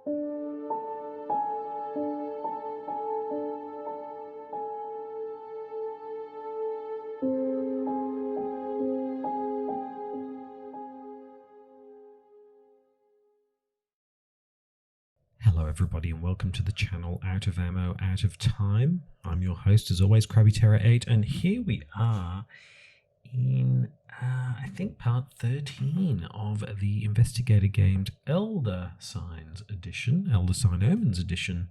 Hello everybody and welcome to the channel Out of Ammo, Out of Time. I'm your host as always, Krabby Terror 8, and here we are in, I think part 13 of the Investigator gamed Elder Signs edition, Elder Sign Omens edition,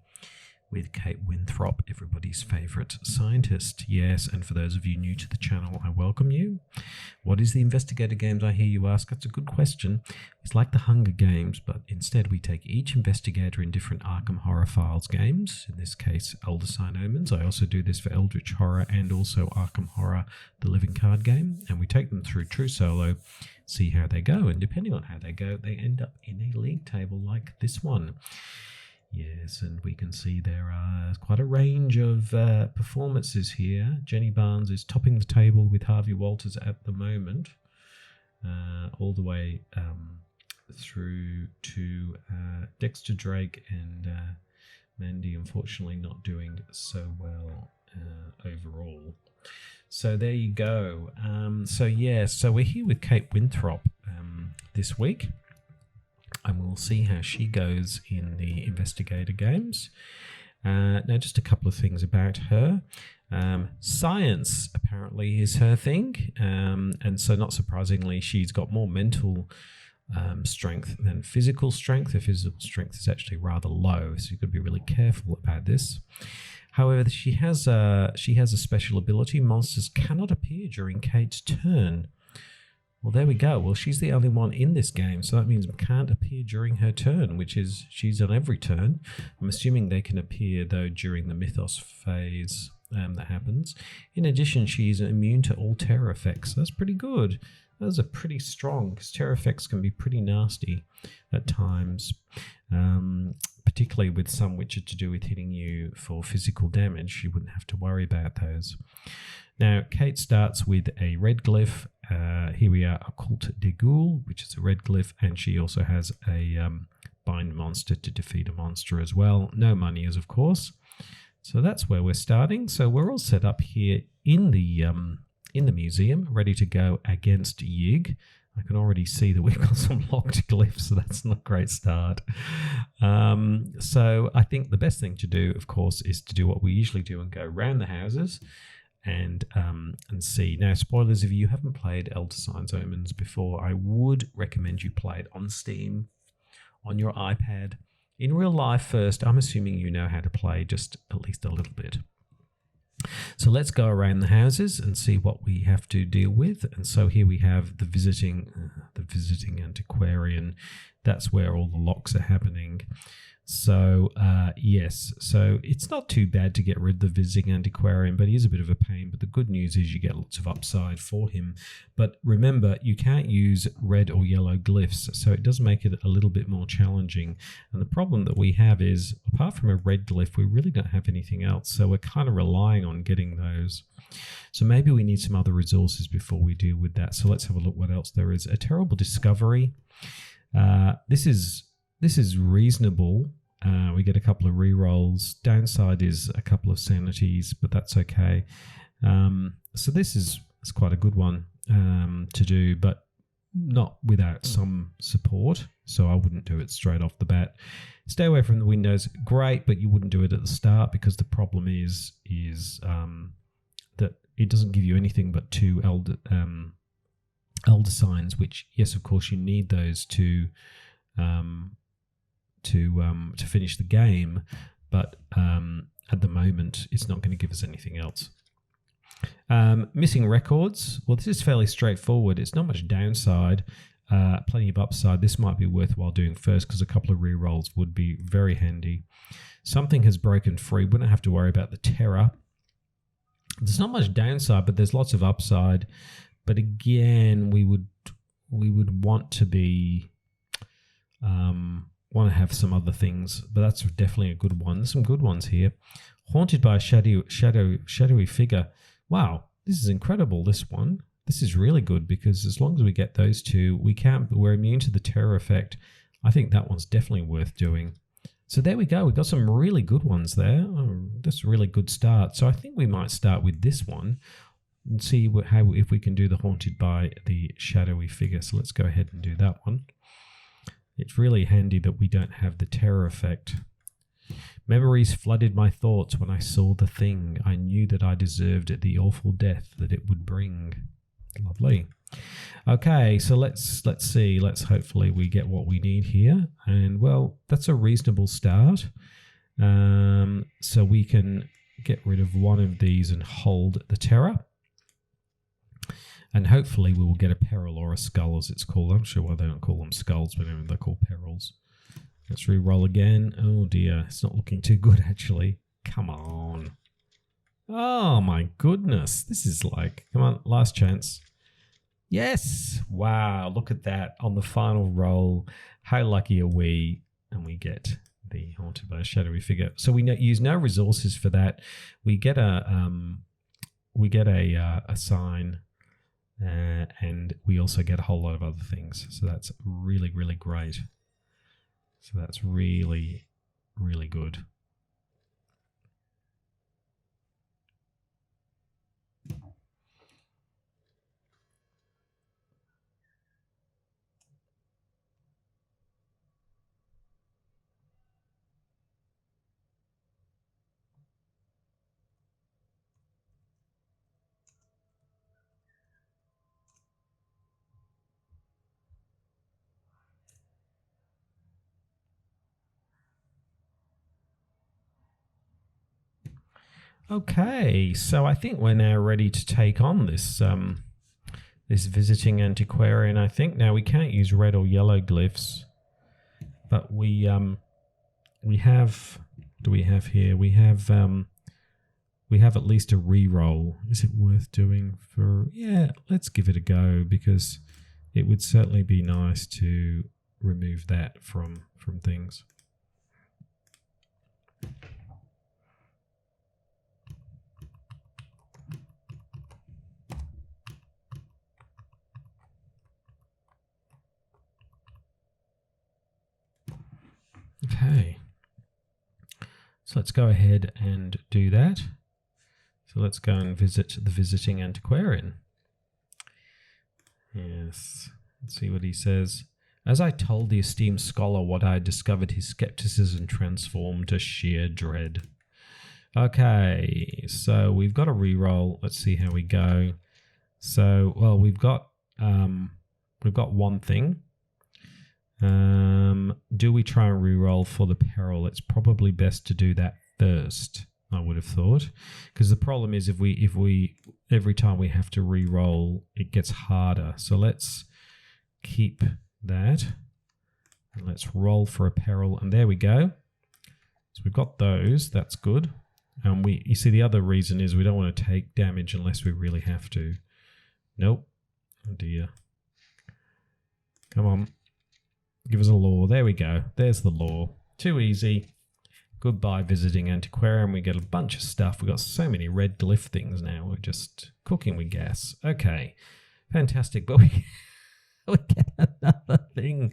with Kate Winthrop, everybody's favourite scientist. Yes, and for those of you new to the channel, I welcome you. What is the Investigator games, I hear you ask? That's a good question. It's like the Hunger Games, but instead we take each investigator in different Arkham Horror Files games, in this case Elder Sign Omens. I also do this for Eldritch Horror and also Arkham Horror, the living card game, and we take them through true solo, see how they go, and depending on how they go, they end up in a league table like this one. Yes, and we can see there are quite a range of performances here. Jenny Barnes is topping the table with Harvey Walters at the moment, all the way through to Dexter Drake and Mandy, unfortunately not doing so well overall. So there you go. So we're here with Kate Winthrop this week, and we'll see how she goes in the Investigator games. Now, just a couple of things about her. Science apparently is her thing, and so not surprisingly, she's got more mental strength than physical strength. Her physical strength is actually rather low, so you've got to be really careful about this. However, she has a special ability. Monsters cannot appear during Kate's turn. Well, there we go. Well, she's the only one in this game, so that means can't appear during her turn, which is she's on every turn. I'm assuming they can appear, though, during the Mythos phase that happens. In addition, she's immune to all terror effects. So that's pretty good. Those are pretty strong, because terror effects can be pretty nasty at times, particularly with some which are to do with hitting you for physical damage. You wouldn't have to worry about those. Now, Kate starts with a red glyph. Here we are, Occult de Ghoul, which is a red glyph, and she also has a bind monster to defeat a monster as well. No monies, of course. So that's where we're starting. So we're all set up here in the museum, ready to go against Yig. I can already see that we've got some locked glyphs, so that's not a great start. So I think the best thing to do, of course, is to do what we usually do and go around the houses and see. Now, spoilers, if you haven't played Elder Signs Omens before, I would recommend you play it on Steam, on your iPad, in real life first. I'm assuming you know how to play just at least a little bit. So let's go around the houses and see what we have to deal with. And so here we have the visiting antiquarian. That's where all the locks are happening. So yes, so it's not too bad to get rid of the visiting antiquarian, but he is a bit of a pain. But the good news is you get lots of upside for him. But remember, you can't use red or yellow glyphs, so it does make it a little bit more challenging. And the problem that we have is, apart from a red glyph, we really don't have anything else. So we're kind of relying on getting those. So maybe we need some other resources before we deal with that. So let's have a look what else there is. A terrible discovery. This is reasonable. We get a couple of rerolls. Downside is a couple of sanities, but that's okay. So this is quite a good one to do, but not without some support. So I wouldn't do it straight off the bat. Stay away from the windows. Great, but you wouldn't do it at the start, because the problem is that it doesn't give you anything but two elder signs, which, yes, of course, you need those to finish the game, but at the moment it's not going to give us anything else. Missing records. Well, this is fairly straightforward. It's not much downside, plenty of upside. This might be worthwhile doing first, because a couple of rerolls would be very handy. Something has broken free. We don't have to worry about the terror. There's not much downside, but there's lots of upside. But again, we would want to be want to have some other things, but that's definitely a good one. There's some good ones here. Haunted by a shadowy figure. Wow, this is incredible, this one. This is really good, because as long as we get those two, we're immune to the terror effect. I think that one's definitely worth doing. So there we go. We got some really good ones there. Oh, that's a really good start. So I think we might start with this one and see if we can do the haunted by the shadowy figure. So let's go ahead and do that one. It's really handy that we don't have the terror effect. Memories flooded my thoughts when I saw the thing. I knew that I deserved the awful death that it would bring. Lovely. Okay, so let's see. Let's hopefully we get what we need here. And well, that's a reasonable start. So we can get rid of one of these and hold the terror. And hopefully we will get a peril or a skull, as it's called. I'm not sure why they don't call them skulls, but anyway, they're called perils. Let's re-roll again. Oh dear, it's not looking too good actually. Come on. Oh my goodness. This is like, come on, last chance. Yes. Wow, look at that on the final roll. How lucky are we? And we get the haunted by a shadowy figure. So we use no resources for that. We get a sign, and we also get a whole lot of other things. So that's really, really great. So that's really, really good. Okay, so I think we're now ready to take on this this visiting antiquarian. I think now we can't use red or yellow glyphs, but we have. Do we have here? We have at least a re-roll. Is it worth doing for? Yeah, let's give it a go because it would certainly be nice to remove that from things. Okay, so let's go ahead and do that. So let's go and visit the visiting antiquarian. Yes, let's see what he says. As I told the esteemed scholar what I had discovered, his skepticism transformed to sheer dread. Okay, so we've got a reroll. Let's see how we go. So, well, we've got one thing. Do we try and re-roll for the peril? It's probably best to do that first, I would have thought, because the problem is if we every time we have to re-roll, it gets harder. So let's keep that and let's roll for a peril, and there we go. So we've got those. That's good. And you see, the other reason is we don't want to take damage unless we really have to. Nope. Oh dear. Come on. Give us a law. There we go. There's the law. Too easy. Goodbye, visiting antiquarian. We get a bunch of stuff. We've got so many red glyph things now. We're just cooking with gas. Okay. Fantastic. But we get another thing.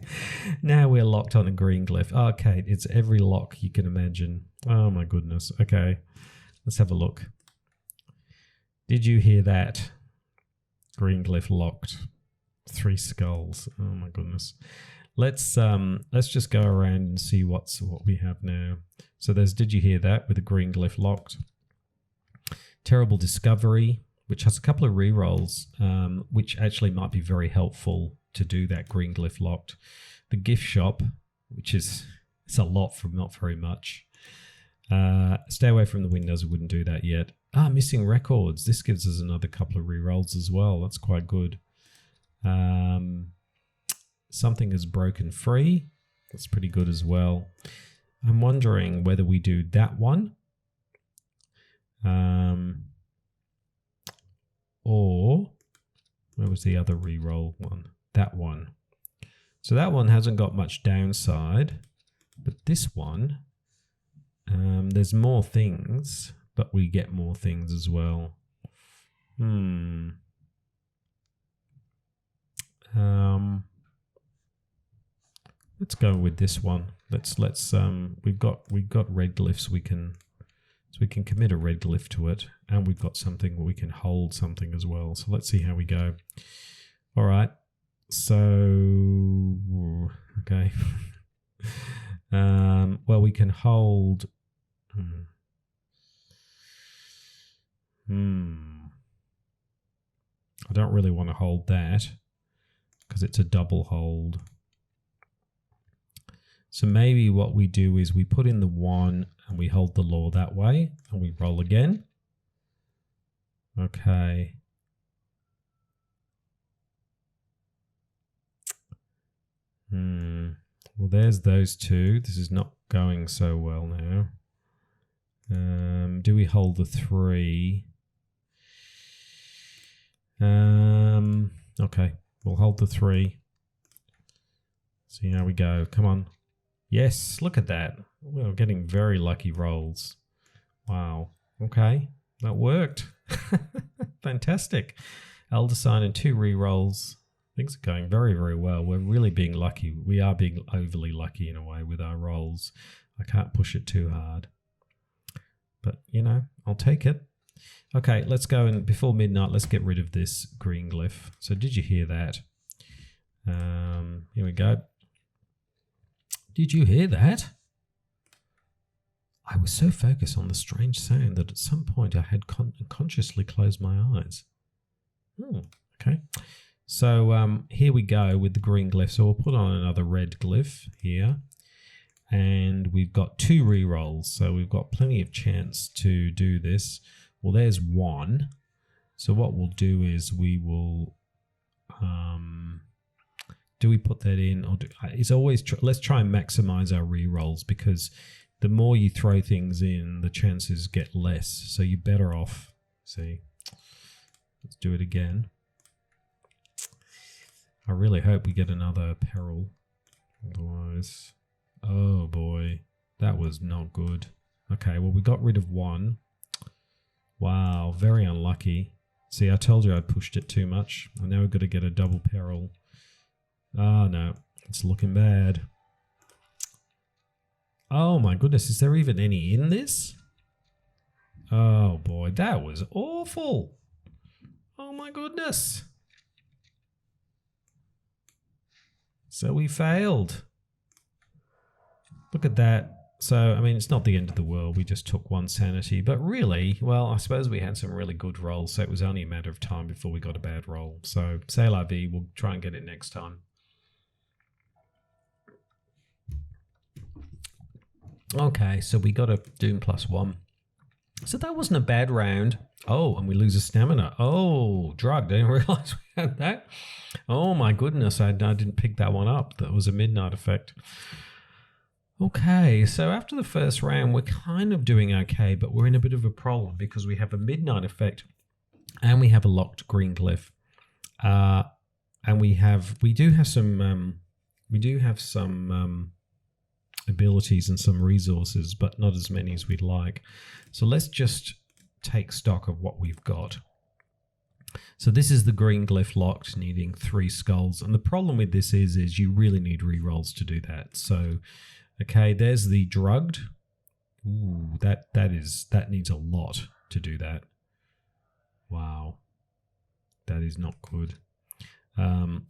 Now we're locked on a green glyph. Okay. It's every lock you can imagine. Oh my goodness. Okay. Let's have a look. Did you hear that? Green glyph locked. 3 skulls. Oh my goodness. Let's just go around and see what we have now. So there's Did You Hear That with a green glyph locked. Terrible Discovery, which has a couple of rerolls, which actually might be very helpful to do that green glyph locked. The Gift Shop, which it's a lot from not very much. Stay Away from the Windows, we wouldn't do that yet. Missing Records. This gives us another couple of rerolls as well. That's quite good. Something is Broken Free. That's pretty good as well. I'm wondering whether we do that one. Or where was the other reroll one? That one. So that one hasn't got much downside. But this one, there's more things, but we get more things as well. Let's go with this one. Let's we've got red glyphs. We can commit a red glyph to it, and we've got something where we can hold something as well. So let's see how we go. All right. So okay. Well, we can hold. I don't really want to hold that because it's a double hold. So maybe what we do is we put in the 1 and we hold the law that way and we roll again. Okay. Well, there's those two. This is not going so well now. Do we hold the 3? Okay, we'll hold the 3. See how we go. Come on. Yes, look at that. We're getting very lucky rolls. Wow. Okay, that worked. Fantastic. Elder sign and 2 re-rolls. Things are going very, very well. We're really being lucky. We are being overly lucky in a way with our rolls. I can't push it too hard. But, you know, I'll take it. Okay, let's go, and before midnight, let's get rid of this green glyph. So did you hear that? Here we go. Did you hear that? I was so focused on the strange sound that at some point I had unconsciously closed my eyes. Okay. So here we go with the green glyph. So we'll put on another red glyph here. And we've got 2 re-rolls. So we've got plenty of chance to do this. Well, there's 1. So what we'll do is we will... do we put that in? Or it's always... let's try and maximize our re-rolls, because the more you throw things in, the chances get less. So you're better off... See? Let's do it again. I really hope we get another peril. Otherwise... Oh boy, that was not good. Okay, well, we got rid of 1. Wow, very unlucky. See, I told you I pushed it too much. And now we've got to get a double peril. Oh no, it's looking bad. Oh my goodness, is there even any in this? Oh boy, that was awful. Oh my goodness. So we failed. Look at that. So, I mean, it's not the end of the world. We just took 1 sanity. But really, well, I suppose we had some really good rolls. So it was only a matter of time before we got a bad roll. So, c'est la vie. We'll try and get it next time. Okay, so we got a Doom +1. So that wasn't a bad round. Oh, and we lose a stamina. Oh, drugged. I didn't realize we had that. Oh, my goodness. I didn't pick that one up. That was a midnight effect. Okay, so after the first round, we're kind of doing okay, but we're in a bit of a problem because we have a midnight effect and we have a locked green glyph. And we do have some abilities and some resources, but not as many as we'd like. So let's just take stock of what we've got. So this is the green glyph locked, needing 3 skulls. And the problem with this is you really need rerolls to do that. So, okay, there's the drugged. Ooh, that needs a lot to do that. Wow. That is not good.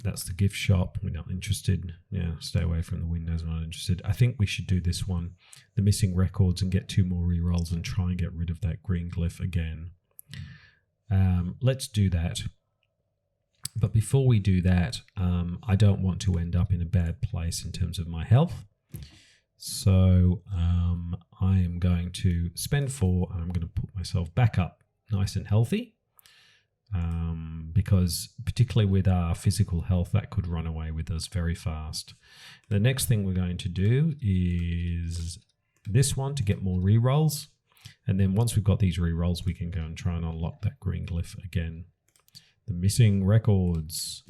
That's the gift shop. We're not interested. Yeah, stay away from the windows. Not interested. I think we should do this one, the missing records, and get 2 more rerolls and try and get rid of that green glyph again. Let's do that. But before we do that, I don't want to end up in a bad place in terms of my health. So I am going to spend 4 and I'm going to put myself back up nice and healthy. Because particularly with our physical health, that could run away with us very fast. The next thing we're going to do is this one to get more rerolls. And then once we've got these rerolls, we can go and try and unlock that green glyph again. The missing records.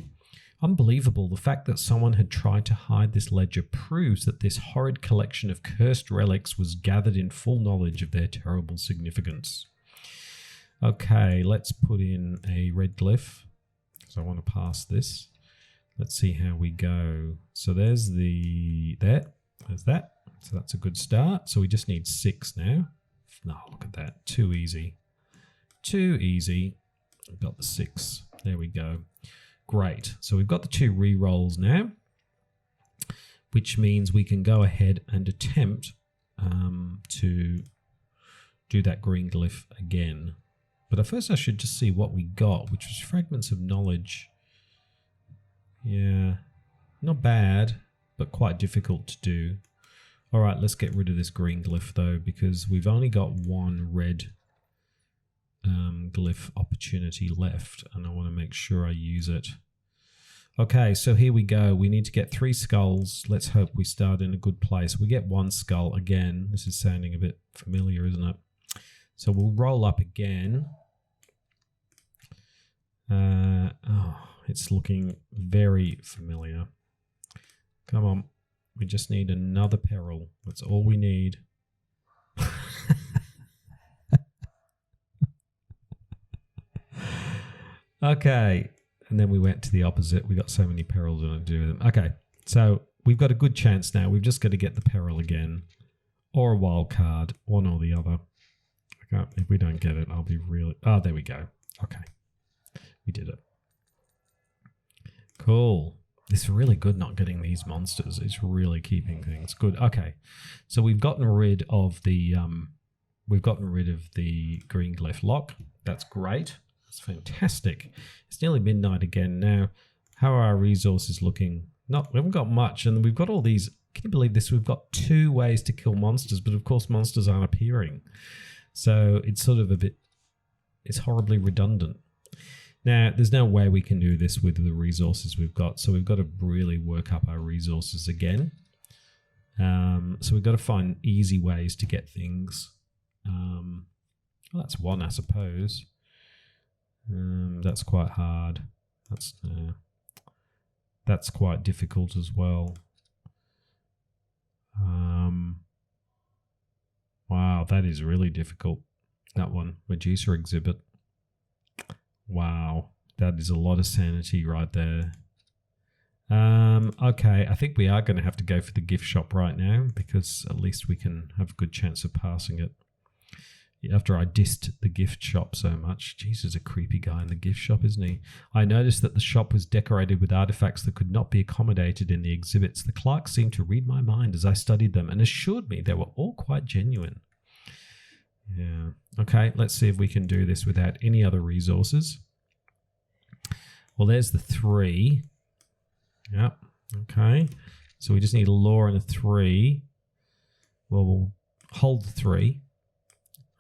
Unbelievable. The fact that someone had tried to hide this ledger proves that this horrid collection of cursed relics was gathered in full knowledge of their terrible significance. Okay, let's put in a red glyph. So I want to pass this. Let's see how we go. So there's there's that. So that's a good start. So we just need 6 now. No, look at that. Too easy. Too easy. We've got the 6. There we go. Great. So we've got the 2 re-rolls now, which means we can go ahead and attempt to do that green glyph again. But at first I should just see what we got, which was fragments of knowledge. Yeah, not bad, but quite difficult to do. All right, let's get rid of this green glyph though, because we've only got 1 red glyph opportunity left, and I want to make sure I use it. Okay, so here we go. We need to get 3 skulls. Let's hope we start in a good place. We get 1 skull again. This is sounding a bit familiar, isn't it? So we'll roll up again. Oh, it's looking very familiar. Come on. We just need another peril. That's all we need. Okay. And then we went to the opposite. We got so many perils we don't do with them. Okay. So we've got a good chance now. We've just got to get the peril again. Or a wild card. One or the other. Okay. If we don't get it, I'll be really... Oh, there we go. Okay. We did it. Cool. It's really good not getting these monsters. It's really keeping things good. Okay. So we've gotten rid of the green glyph lock. That's great. That's fantastic. It's nearly midnight again now. How are our resources looking? We haven't got much, and we've got all these. Can you believe this? We've got 2 ways to kill monsters, but of course monsters aren't appearing. So it's sort of it's horribly redundant. Now, there's no way we can do this with the resources we've got, so we've got to really work up our resources again. So we've got to find easy ways to get things. Well, that's 1, I suppose. That's quite hard. That's quite difficult as well. Wow, that is really difficult. That one, Medusa exhibit. Wow, that is a lot of sanity right there. Okay, I think we are going to have to go for the gift shop right now, because at least we can have a good chance of passing it. After I dissed the gift shop so much. Jesus, a creepy guy in the gift shop, isn't he? I noticed that the shop was decorated with artifacts that could not be accommodated in the exhibits. The clerk seemed to read my mind as I studied them and assured me they were all quite genuine. Yeah. Okay, let's see if we can do this without any other resources. Well, there's the 3. Yep. Okay. So we just need a lore and a 3. Well, we'll hold the 3.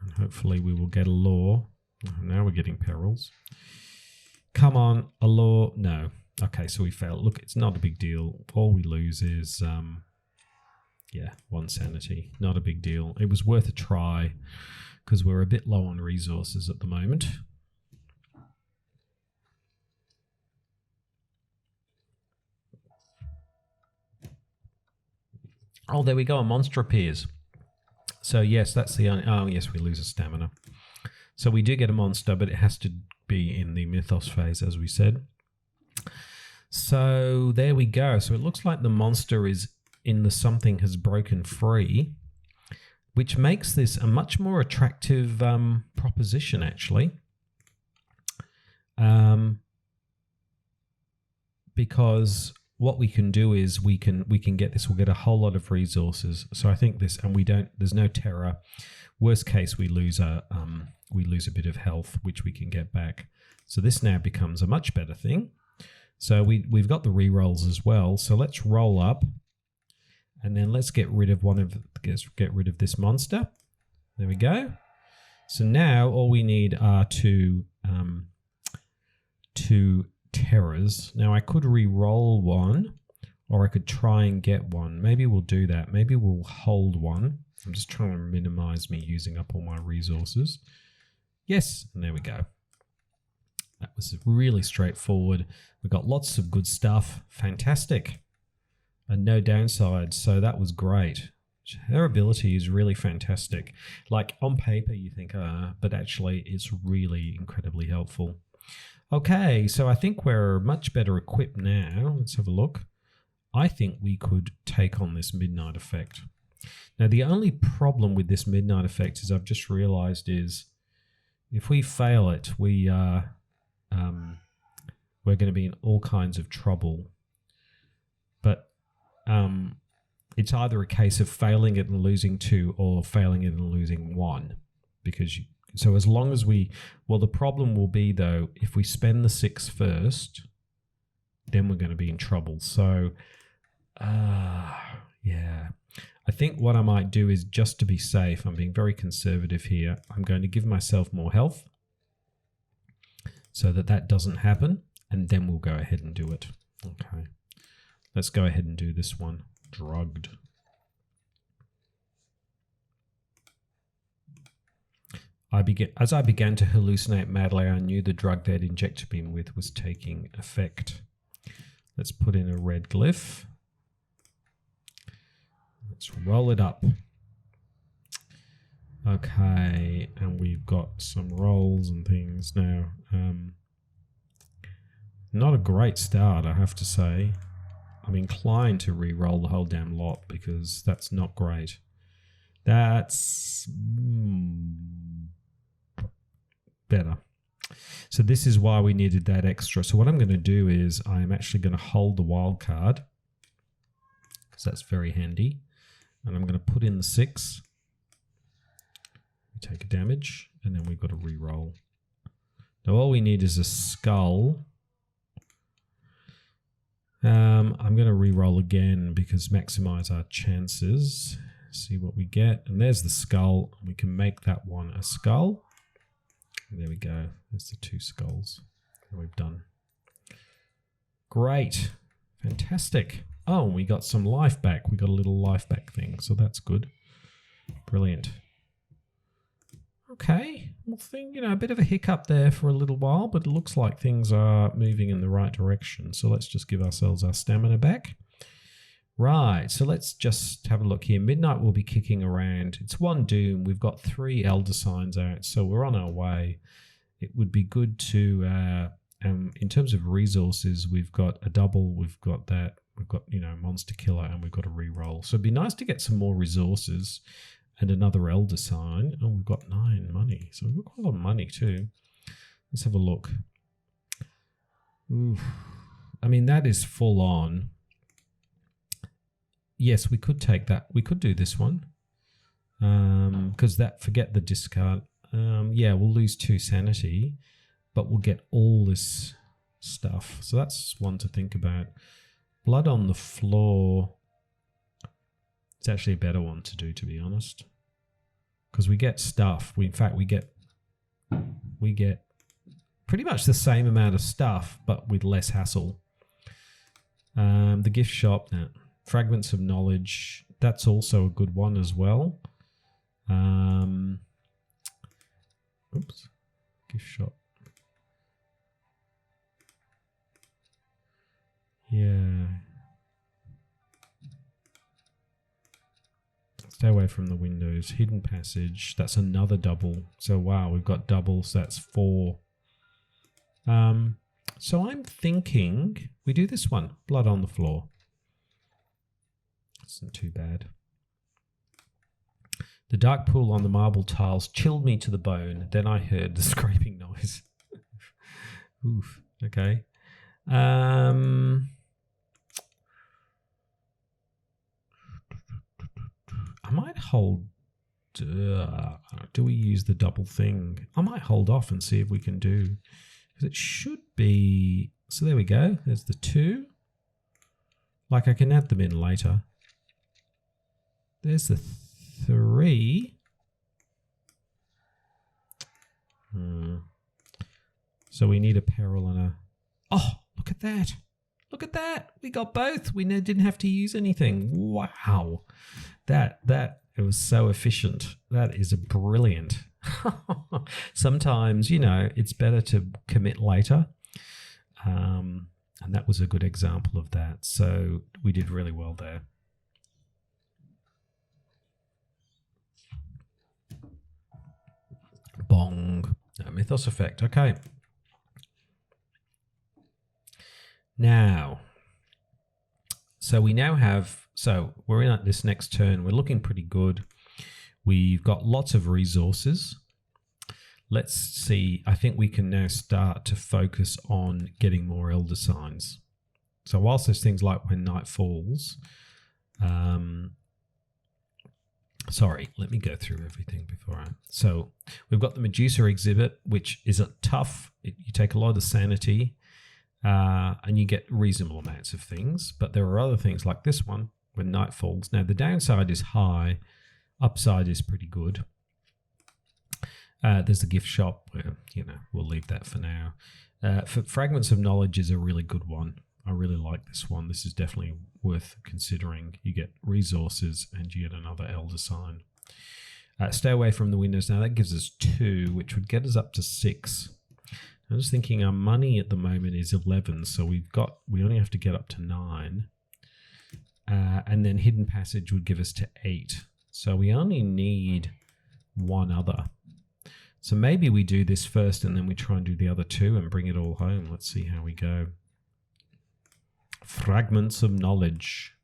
And hopefully we will get a lore. Oh, now we're getting perils. Come on, a lore. No. Okay, so we failed. Look, it's not a big deal. All we lose is, 1 sanity. Not a big deal. It was worth a try because we're a bit low on resources at the moment. Oh, there we go. A monster appears. So yes, that's the only... Oh, yes, we lose a stamina. So we do get a monster, but it has to be in the mythos phase, as we said. So there we go. So it looks like the monster is in the something has broken free, which makes this a much more attractive proposition, actually. Because what we can do is we can get this. We'll get a whole lot of resources. So I think this, and we don't. There's no terror. Worst case, we lose a bit of health, which we can get back. So this now becomes a much better thing. So we've got the re-rolls as well. So let's roll up, and then let's get rid of get rid of this monster. There we go. So now all we need are two terrors. Now I could re-roll one, or I could try and get one. Maybe we'll do that. Maybe we'll hold one. I'm just trying to minimize me using up all my resources. Yes, and there we go. That was really straightforward. We got lots of good stuff. Fantastic. And no downsides, so that was great. Her ability is really fantastic. Like on paper you think, but actually it's really incredibly helpful. Okay, so I think we're much better equipped now. Let's have a look. I think we could take on this midnight effect. Now, the only problem with this midnight effect is I've just realized is if we fail it, we're going to be in all kinds of trouble. But it's either a case of failing it and losing 2 or failing it and losing 1. So as long as the problem will be, though, if we spend the 6 first, then we're going to be in trouble. So, yeah. I think what I might do is, just to be safe, I'm being very conservative here, I'm going to give myself more health so that doesn't happen, and then we'll go ahead and do it. Okay. Let's go ahead and do this one. Drugged. As I began to hallucinate madly, I knew the drug they'd injected me with was taking effect. Let's put in a red glyph. Let's roll it up. Okay, and we've got some rolls and things now. Not a great start, I have to say. I'm inclined to re-roll the whole damn lot because that's not great. That's better. So this is why we needed that extra. So what I'm going to do is I'm actually going to hold the wild card because that's very handy. And I'm going to put in the 6. We take a damage, and then we've got to re-roll. Now all we need is a skull. I'm going to re-roll again because maximize our chances. See what we get. And there's the skull. We can make that one a skull. There we go. There's the 2 skulls that we've done. Great. Fantastic. Oh, we got some life back. We got a little life back thing, so that's good. Brilliant. Okay. Well, a bit of a hiccup there for a little while, but it looks like things are moving in the right direction. So let's just give ourselves our stamina back. Right, so let's just have a look here. Midnight will be kicking around. It's 1 doom. We've got 3 elder signs out, so we're on our way. It would be good to, in terms of resources, we've got a double, we've got that, we've got, monster killer, and we've got a reroll. So it'd be nice to get some more resources and another elder sign. Oh, we've got 9 money, so we've got quite a lot of money too. Let's have a look. Oof. I mean, that is full on. Yes, we could take that. We could do this one. Because forget the discard. Yeah, we'll lose 2 sanity, but we'll get all this stuff. So that's one to think about. Blood on the floor. It's actually a better one to do, to be honest. Because we get stuff. In fact, we get pretty much the same amount of stuff, but with less hassle. The gift shop, now. Fragments of knowledge, that's also a good one as well. Oops, gift shop. Yeah. Stay away from the windows. Hidden passage, that's another double. So wow, we've got doubles, so that's 4. So I'm thinking we do this one, blood on the floor. Isn't too bad. The dark pool on the marble tiles chilled me to the bone. Then I heard the scraping noise. Oof. Okay. I might hold. Do we use the double thing? I might hold off and see if we can do. Because it should be. So there we go. There's the 2. Like I can add them in later. There's the 3. So we need a peril and a... Oh, look at that. Look at that. We got both. We didn't have to use anything. Wow. That it was so efficient. That is brilliant. Sometimes, it's better to commit later. And that was a good example of that. So we did really well there. Bong. Mythos effect. Okay. So So we now have, so we're in at this next turn. We're looking pretty good. We've got lots of resources. Let's see. I think we can now start to focus on getting more elder signs. So whilst there's things like when night falls, sorry, let me go through everything before I... So we've got the Medusa exhibit, which is a tough... You take a lot of sanity and you get reasonable amounts of things. But there are other things like this one, when night falls. Now, the downside is high. Upside is pretty good. There's the gift shop where, we'll leave that for now. For Fragments of Knowledge is a really good one. I really like this one. This is definitely worth considering. You get resources and you get another elder sign. Stay away from the windows. Now that gives us 2, which would get us up to 6. I'm just thinking our money at the moment is 11, so we only have to get up to 9. And then Hidden Passage would give us to 8. So we only need 1 other. So maybe we do this first and then we try and do the other 2 and bring it all home. Let's see how we go. Fragments of Knowledge.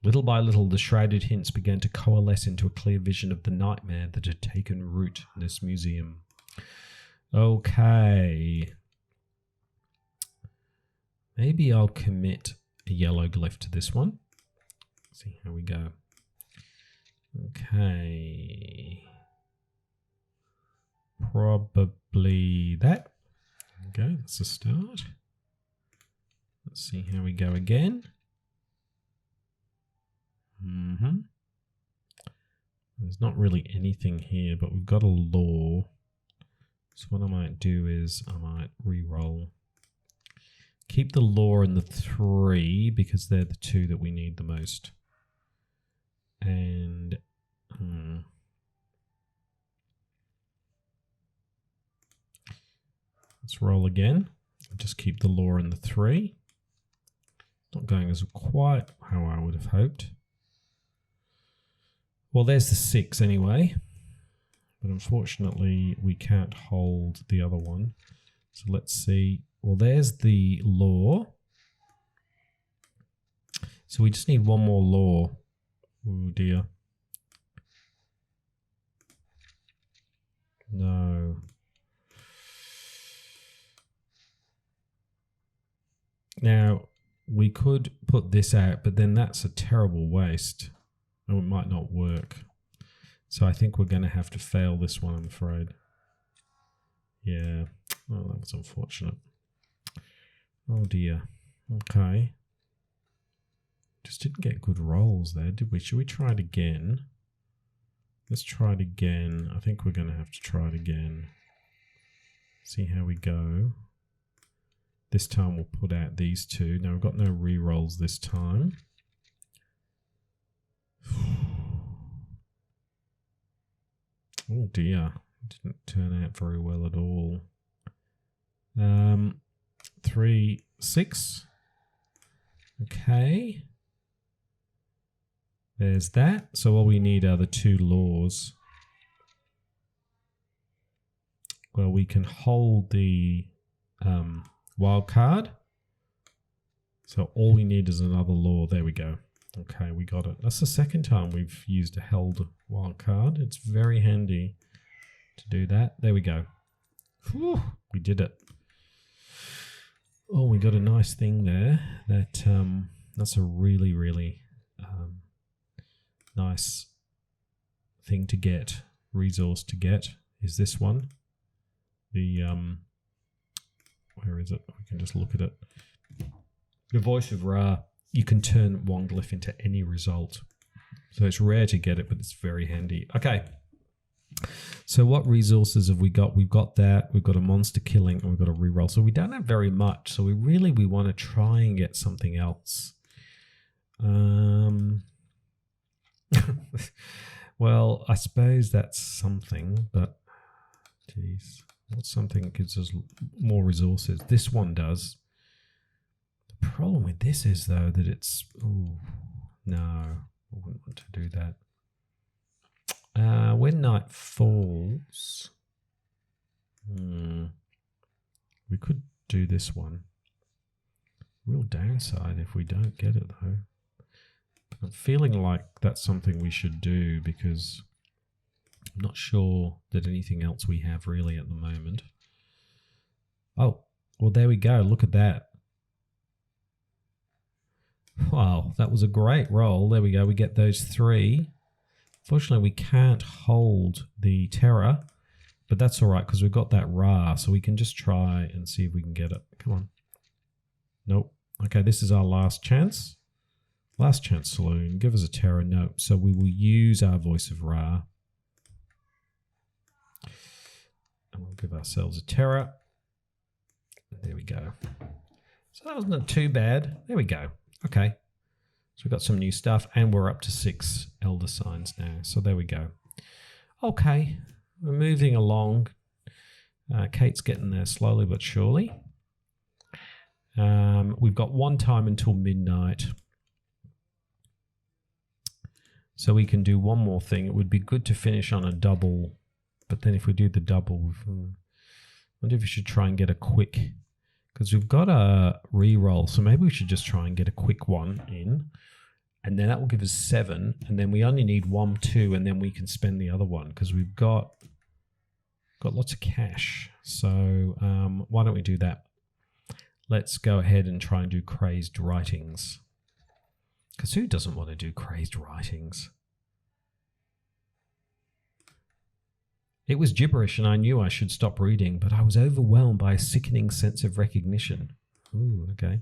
Little by little, the shrouded hints began to coalesce into a clear vision of the nightmare that had taken root in this museum. Okay. Maybe I'll commit a yellow glyph to this one. See how we go. Okay. Probably that. Okay, that's a start. Let's see how we go again. There's not really anything here, but we've got a law. So what I might do is I might re-roll. Keep the law and the 3 because they're the 2 that we need the most. And let's roll again. Just keep the law and the 3. Not going as quite how I would have hoped. Well, there's the 6 anyway. But unfortunately, we can't hold the other one. So let's see. Well, there's the law. So we just need 1 more law. Oh dear. No. Now, we could put this out, but then that's a terrible waste. And it might not work. So I think we're going to have to fail this one, I'm afraid. Yeah. Oh, that was unfortunate. Oh dear. Okay. Just didn't get good rolls there, did we? Should we try it again? Let's try it again. I think we're going to have to try it again. See how we go. This time we'll put out these 2. Now we've got no re-rolls this time. Oh dear. Didn't turn out very well at all. 3, 6. Okay. There's that. So all we need are the 2 laws. Well, we can hold the wild card. So all we need is another law. There we go. Okay, we got it. That's the second time we've used a held wild card. It's very handy to do that. There we go. Whew, we did it. Oh, we got a nice thing there. That's a really, really nice thing to get. Resource to get is this one. The where is it? We can just look at it. The Voice of Ra. You can turn 1 glyph into any result. So it's rare to get it, but it's very handy. Okay. So what resources have we got? We've got that. We've got a monster killing and we've got a reroll. So we don't have very much. So we want to try and get something else. Well, I suppose that's something, but geez, what's something that gives us more resources? This one does. The problem with this is though that it's, oh no, I wouldn't want to do that. When night falls, we could do this one. Real downside if we don't get it though. I'm feeling like that's something we should do because I'm not sure that anything else we have really at the moment. Oh, well, there we go. Look at that. Wow, that was a great roll. There we go. We get those 3. Fortunately, we can't hold the terror, but that's all right because we've got that Ra, so we can just try and see if we can get it. Come on. Nope. Okay, this is our last chance. Last chance saloon. Give us a terror. No. So we will use our Voice of Ra. And we'll give ourselves a terror. There we go. So that wasn't too bad. There we go. Okay. So we've got some new stuff and we're up to 6 elder signs now. So there we go. Okay. We're moving along. Kate's getting there slowly but surely. We've got 1 time until midnight. So we can do one more thing. It would be good to finish on a double, but then if we do the double, I wonder if we should try and get a quick, because we've got a re-roll, so maybe we should just try and get a quick one in, and then that will give us 7, and then we only need 1, 2, and then we can spend the other one, because we've got lots of cash. So why don't we do that? Let's go ahead and try and do Crazed Writings. Because who doesn't want to do Crazed Writings? It was gibberish and I knew I should stop reading, but I was overwhelmed by a sickening sense of recognition. Ooh, okay.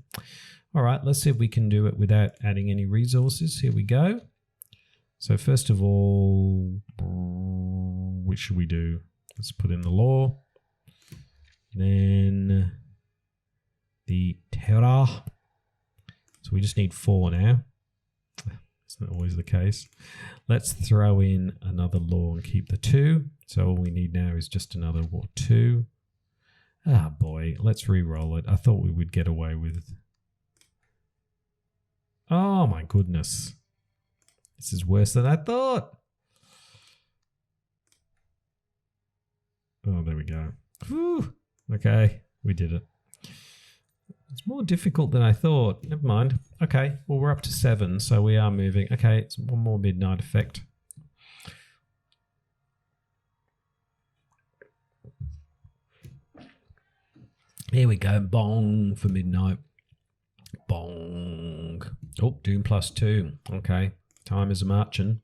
All right, let's see if we can do it without adding any resources. Here we go. So first of all, which should we do? Let's put in the law. Then the terror. So we just need 4 now. Isn't always the case. Let's throw in another law and keep the 2. So all we need now is just another 2. Ah, boy. Let's re-roll it. I thought we would get away with... Oh, my goodness. This is worse than I thought. Oh, there we go. Whew. Okay, we did it. It's more difficult than I thought. Never mind. Okay, well, we're up to 7, so we are moving. Okay, it's one more midnight effect. Here we go. Bong for midnight. Bong. Oh, Doom +2. Okay, time is a-marching.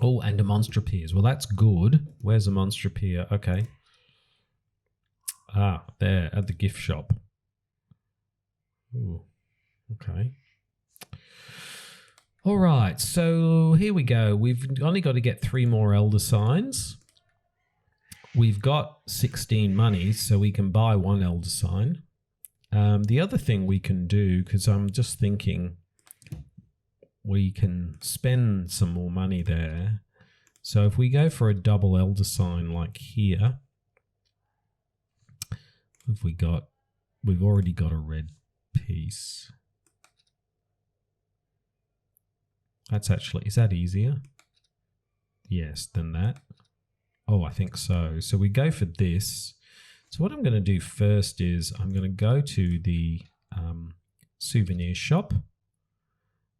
Oh, and a monster appears. Well, that's good. Where's the monster appear? Okay. Ah, there, at the gift shop. Ooh, okay. All right, so here we go. We've only got to get 3 more elder signs. We've got 16 monies, so we can buy 1 elder sign. The other thing we can do, because I'm just thinking we can spend some more money there. So if we go for a double elder sign like here, what have we got? We've already got a red piece. That's actually, is that easier? Yes, than that. Oh, I think so. So we go for this. So what I'm going to do first is I'm going to go to the souvenir shop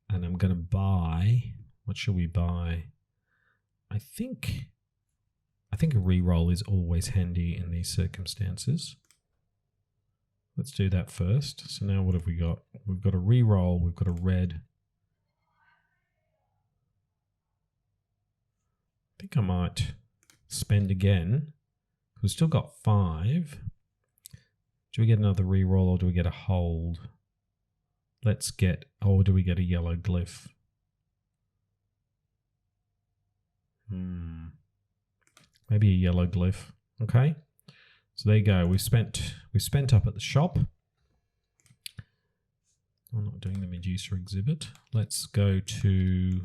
and I'm going to buy, what shall we buy? I think a re-roll is always handy in these circumstances. Let's do that first. So now what have we got? We've got a re-roll, we've got a red. I think I might spend again. We've still got 5. Do we get another re-roll or do we get a hold? Let's get, or do we get a yellow glyph? Maybe a yellow glyph. Okay. So there you go. We spent up at the shop. I'm not doing the Medusa exhibit. Let's go to,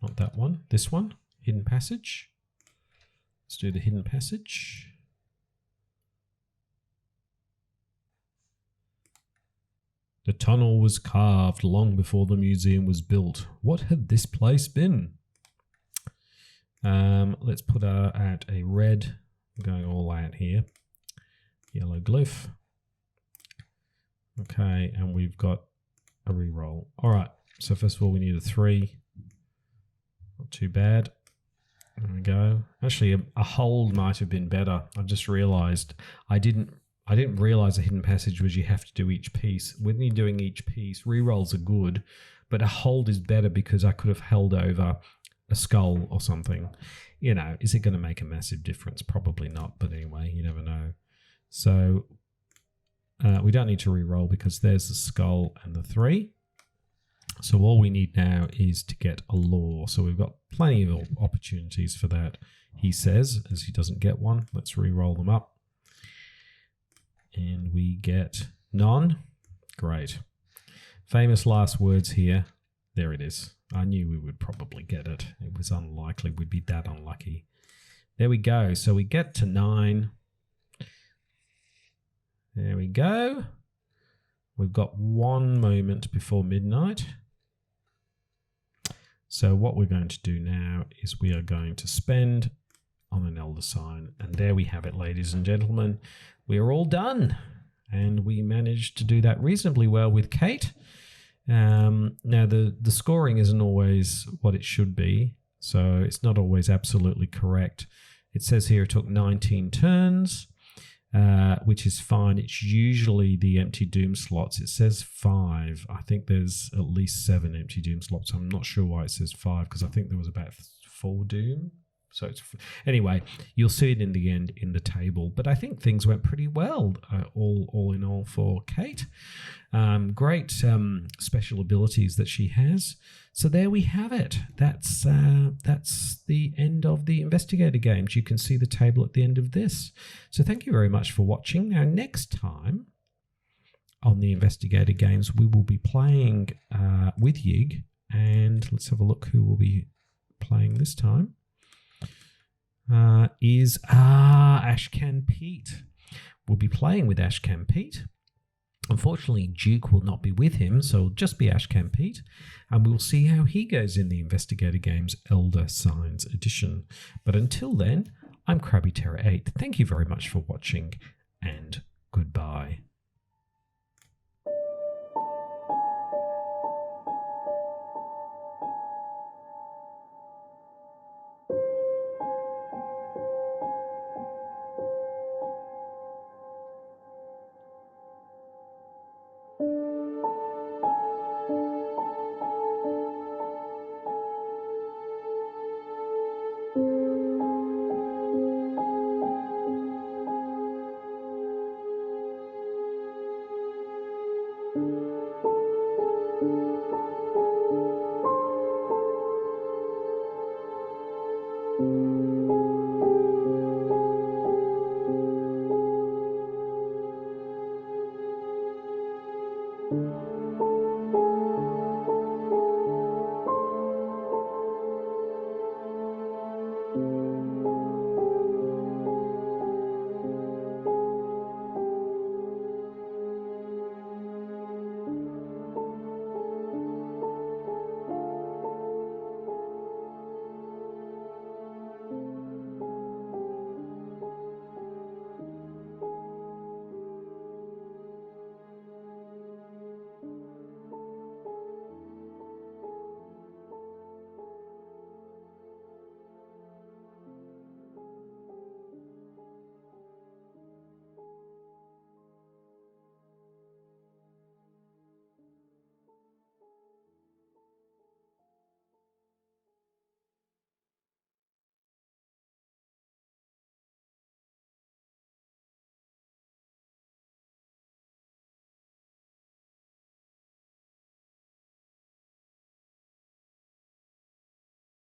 not that one, this one, hidden passage. Let's do the hidden passage. The tunnel was carved long before the museum was built. What had this place been? Let's put out a red. I'm going all out here. Yellow glyph. Okay, and we've got a re-roll. All right, So first of all, we need a 3. Not too bad. There we go. Actually, a hold might have been better. I've just realised I didn't realise a hidden passage was you have to do each piece. When you're doing each piece, rerolls are good, but a hold is better because I could have held over a skull or something. You know, is it going to make a massive difference? Probably not, but anyway, you never know. So we don't need to re-roll because there's the skull and the 3. So all we need now is to get a law. So we've got plenty of opportunities for that, he says, as he doesn't get one. Let's re-roll them up. And we get none. Great. Famous last words here. There it is. I knew we would probably get it. It was unlikely we'd be that unlucky. There we go. So we get to 9. There we go. We've got 1 moment before midnight. So what we're going to do now is we are going to spend on an elder sign. And there we have it, ladies and gentlemen. We are all done. And we managed to do that reasonably well with Kate. Now, the scoring isn't always what it should be. So it's not always absolutely correct. It says here it took 19 turns. Which is fine. It's usually the empty doom slots. It says 5. I think there's at least 7 empty doom slots. I'm not sure why it says 5 because I think there was about 4 doom. So it's anyway, you'll see it in the end in the table. But I think things went pretty well, all in all, for Kate. Great special abilities that she has. So there we have it. That's the end of the Investigator games. You can see the table at the end of this. So thank you very much for watching. Now, next time on the Investigator games, we will be playing with Yig. And let's have a look who will be playing this time. Is Ashcan Pete. We'll be playing with Ashcan Pete. Unfortunately, Duke will not be with him, so it'll just be Ashcan Pete, and we'll see how he goes in the Investigator Games Elder Signs Edition. But until then, I'm Krabby Terror 8. Thank you very much for watching, and goodbye.